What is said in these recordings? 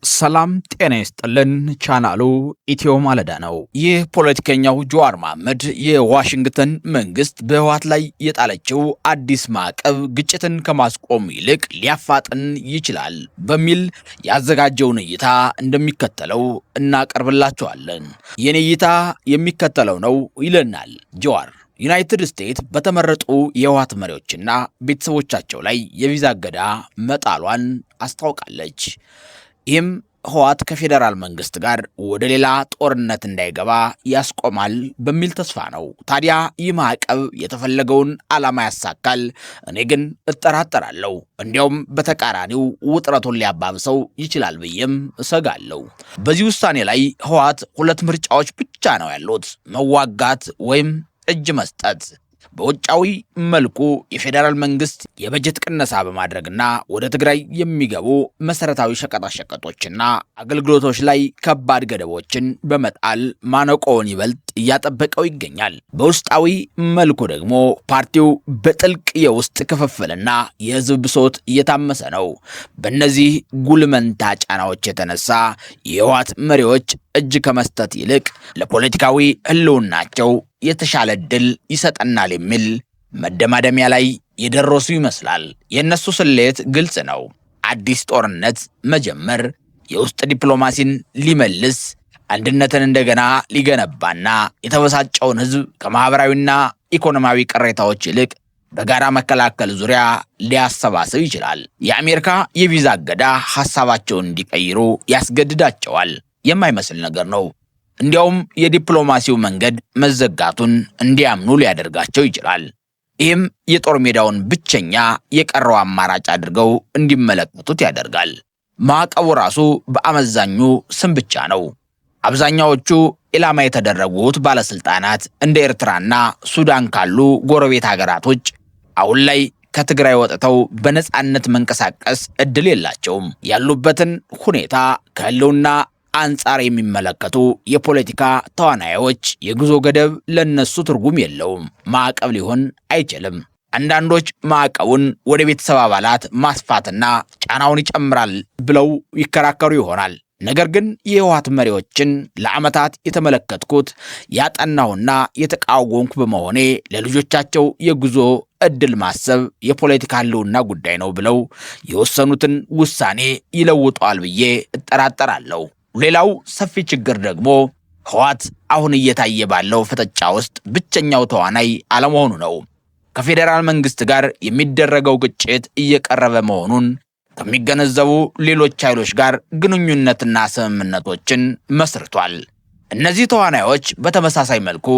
ሰላም ጤና ይስጥልን። ቻናሉ ኢትዮ ማለዳ ነው። ይህ ፖለቲከኛው ጀዋር መሐመድ የዋሽንግተን መንግስት በህወሓት ላይ የጣለችው አዲስ ማዕቀብ ግጭትን ከማስቆም ይልቅ ሊያፋጥን ይችላል በሚል ያዘጋጀውን እይታ እንደሚከተለው እናቀርብላችኋለን። የኔ እይታ የሚከተለው ነው ይለናል ጀዋር። ዩናይትድ ስቴትስ በተመረጡ የህወሓት መሪዎችና ቤተሰቦቻቸው ላይ የቪዛ እገዳ መጣሏን አስታውቃለች። ይህም ህወሓት ከፌዴራል መንግስት ጋር ወደ ሌላ ጦርነት እንዳይገባ ያስቆማል በሚል ተስፋ ነው። ታዲያ ይህ ማዕቀብ የተፈለገውን ዓላማ ያሳካል? እኔ ግን እጠራጠራለሁ። እንዲያውም በተቃራኒው ውጥረቱን ሊያባብሰው ይችላል ብዬም እሰጋለሁ። በዚህ ውሳኔ ላይ ህወሓት ሁለት ምርጫዎች ብቻ ነው ያሉት፣ መዋጋት ወይም እጅ መስጠት። በውጫዊ መልኩ የፌዴራል መንግስት የበጀት ቅነሳ በማድረግና ወደ ትግራይ የሚገቡ መሰረታዊ ሸቀጣሸቀጦችና አገልግሎቶች ላይ ከባድ ገደቦችን በመጣል ማነቆውን ይበልጥ እያጠበቀው ይገኛል። በውስጣዊ መልኩ ደግሞ ፓርቲው በጥልቅ የውስጥ ክፍፍልና የህዝብ ብሶት እየታመሰ ነው። በእነዚህ ጉልመንታ ጫናዎች የተነሳ የህወሓት መሪዎች እጅ ከመስጠት ይልቅ ለፖለቲካዊ ህልውናቸው የተሻለ ድል ይሰጠናል የሚል መደማደሚያ ላይ የደረሱ ይመስላል። የእነሱ ስሌት ግልጽ ነው። አዲስ ጦርነት መጀመር የውስጥ ዲፕሎማሲን ሊመልስ፣ አንድነትን እንደገና ሊገነባና የተበሳጨውን ህዝብ ከማህበራዊና ኢኮኖሚያዊ ቅሬታዎች ይልቅ በጋራ መከላከል ዙሪያ ሊያሰባስብ ይችላል። የአሜሪካ የቪዛ እገዳ ሐሳባቸውን እንዲቀይሩ ያስገድዳቸዋል። የማይመስል ነገር ነው። እንዲያውም የዲፕሎማሲው መንገድ መዘጋቱን እንዲያምኑ ሊያደርጋቸው ይችላል። ይህም የጦር ሜዳውን ብቸኛ የቀረው አማራጭ አድርገው እንዲመለከቱት ያደርጋል። ማዕቀቡ ራሱ በአመዛኙ ስም ብቻ ነው። አብዛኛዎቹ ኢላማ የተደረጉት ባለስልጣናት እንደ ኤርትራና ሱዳን ካሉ ጎረቤት ሀገራቶች አሁን ላይ ከትግራይ ወጥተው በነጻነት መንቀሳቀስ እድል የላቸውም። ያሉበትን ሁኔታ ከህልውና አንጻር የሚመለከቱ የፖለቲካ ተዋናዮች የጉዞ ገደብ ለነሱ ትርጉም የለውም፣ ማዕቀብ ሊሆን አይችልም። አንዳንዶች ማዕቀቡን ወደ ቤተሰብ አባላት ማስፋትና ጫናውን ይጨምራል ብለው ይከራከሩ ይሆናል። ነገር ግን የህወሓት መሪዎችን ለዓመታት የተመለከትኩት ያጠናውና የተቃወምኩ በመሆኔ ለልጆቻቸው የጉዞ እድል ማሰብ የፖለቲካ ህልውና ጉዳይ ነው ብለው የወሰኑትን ውሳኔ ይለውጧል ብዬ እጠራጠራለሁ። ሌላው ሰፊ ችግር ደግሞ ህወሓት አሁን እየታየ ባለው ፍጥጫ ውስጥ ብቸኛው ተዋናይ አለመሆኑ ነው። ከፌዴራል መንግስት ጋር የሚደረገው ግጭት እየቀረበ መሆኑን ከሚገነዘቡ ሌሎች ኃይሎች ጋር ግንኙነትና ስምምነቶችን መስርቷል። እነዚህ ተዋናዮች በተመሳሳይ መልኩ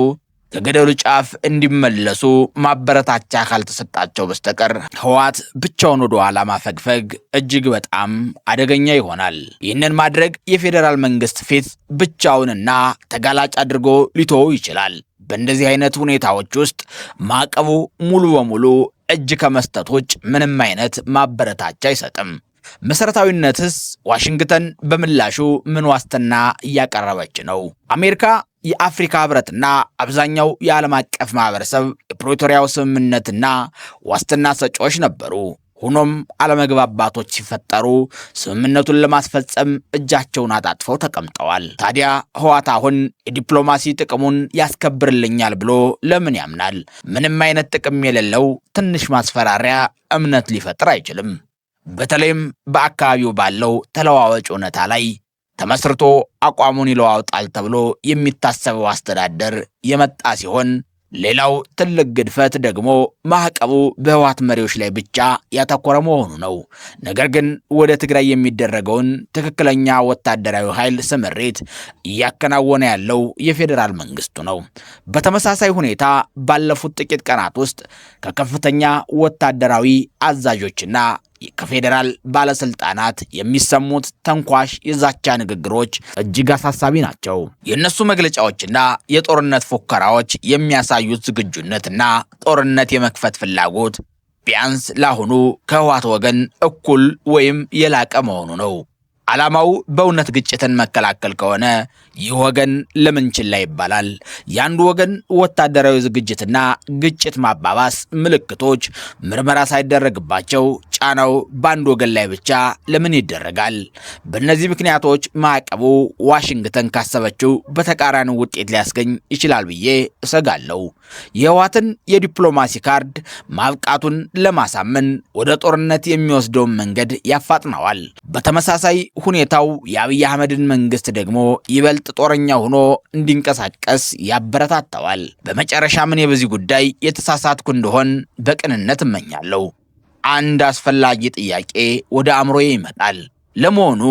ከገደሉ ጫፍ እንዲመለሱ ማበረታቻ ካልተሰጣቸው በስተቀር ህወሓት ብቻውን ወደ ኋላ ማፈግፈግ እጅግ በጣም አደገኛ ይሆናል። ይህንን ማድረግ የፌዴራል መንግስት ፊት ብቻውንና ተጋላጭ አድርጎ ሊተወው ይችላል። በእንደዚህ አይነት ሁኔታዎች ውስጥ ማዕቀቡ ሙሉ በሙሉ እጅ ከመስጠት ውጭ ምንም አይነት ማበረታቻ አይሰጥም። መሰረታዊነትስ ዋሽንግተን በምላሹ ምን ዋስትና እያቀረበች ነው? አሜሪካ፣ የአፍሪካ ህብረትና አብዛኛው የዓለም አቀፍ ማህበረሰብ የፕሪቶሪያው ስምምነትና ዋስትና ሰጪዎች ነበሩ። ሆኖም አለመግባባቶች ሲፈጠሩ ስምምነቱን ለማስፈጸም እጃቸውን አጣጥፈው ተቀምጠዋል። ታዲያ ህወሓት አሁን የዲፕሎማሲ ጥቅሙን ያስከብርልኛል ብሎ ለምን ያምናል? ምንም አይነት ጥቅም የሌለው ትንሽ ማስፈራሪያ እምነት ሊፈጥር አይችልም። በተለይም በአካባቢው ባለው ተለዋዋጭ እውነታ ላይ ተመስርቶ አቋሙን ይለዋውጣል ተብሎ የሚታሰበው አስተዳደር የመጣ ሲሆን፣ ሌላው ትልቅ ግድፈት ደግሞ ማዕቀቡ በህወሓት መሪዎች ላይ ብቻ ያተኮረ መሆኑ ነው። ነገር ግን ወደ ትግራይ የሚደረገውን ትክክለኛ ወታደራዊ ኃይል ስምሪት እያከናወነ ያለው የፌዴራል መንግስቱ ነው። በተመሳሳይ ሁኔታ ባለፉት ጥቂት ቀናት ውስጥ ከከፍተኛ ወታደራዊ አዛዦችና ከፌዴራል ባለስልጣናት የሚሰሙት ተንኳሽ የዛቻ ንግግሮች እጅግ አሳሳቢ ናቸው። የእነሱ መግለጫዎችና የጦርነት ፉከራዎች የሚያሳዩት ዝግጁነትና ጦርነት የመክፈት ፍላጎት ቢያንስ ለአሁኑ ከህወሓት ወገን እኩል ወይም የላቀ መሆኑ ነው። ዓላማው በእውነት ግጭትን መከላከል ከሆነ ይህ ወገን ለምን ችላ ይባላል? የአንዱ ወገን ወታደራዊ ዝግጅትና ግጭት ማባባስ ምልክቶች ምርመራ ሳይደረግባቸው ጫናው በአንድ ወገን ላይ ብቻ ለምን ይደረጋል? በእነዚህ ምክንያቶች ማዕቀቡ ዋሽንግተን ካሰበችው በተቃራኒ ውጤት ሊያስገኝ ይችላል ብዬ እሰጋለሁ። የህወሓትን የዲፕሎማሲ ካርድ ማብቃቱን ለማሳመን ወደ ጦርነት የሚወስደውን መንገድ ያፋጥነዋል። በተመሳሳይ ሁኔታው የአብይ አህመድን መንግስት ደግሞ ይበልጥ ጦረኛ ሆኖ እንዲንቀሳቀስ ያበረታተዋል። በመጨረሻ እኔ በዚህ ጉዳይ የተሳሳትኩ እንደሆን በቅንነት እመኛለሁ። አንድ አስፈላጊ ጥያቄ ወደ አእምሮዬ ይመጣል። ለመሆኑ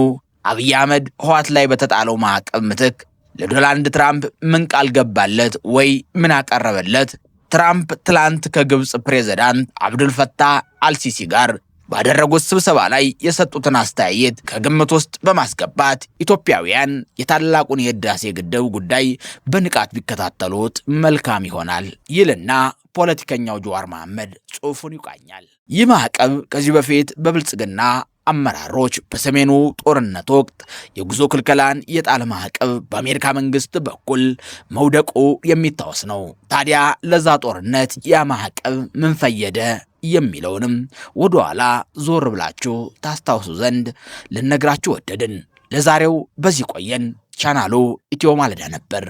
አብይ አህመድ ህወሓት ላይ በተጣለው ማዕቀብ ምትክ ለዶናልድ ትራምፕ ምን ቃል ገባለት ወይ ምን አቀረበለት? ትራምፕ ትላንት ከግብፅ ፕሬዝዳንት አብዱልፈታህ አልሲሲ ጋር ባደረጉት ስብሰባ ላይ የሰጡትን አስተያየት ከግምት ውስጥ በማስገባት ኢትዮጵያውያን የታላቁን የህዳሴ ግድብ ጉዳይ በንቃት ቢከታተሉት መልካም ይሆናል ይልና ፖለቲከኛው ጀዋር መሐመድ ጽሑፉን ይቃኛል። ይህ ማዕቀብ ከዚህ በፊት በብልጽግና አመራሮች በሰሜኑ ጦርነት ወቅት የጉዞ ክልከላን የጣለ ማዕቀብ በአሜሪካ መንግስት በኩል መውደቁ የሚታወስ ነው። ታዲያ ለዛ ጦርነት ያ ማዕቀብ ምን ፈየደ የሚለውንም ወደ ኋላ ዞር ብላችሁ ታስታውሱ ዘንድ ልነግራችሁ ወደድን። ለዛሬው በዚህ ቆየን። ቻናሉ ኢትዮ ማለዳ ነበር።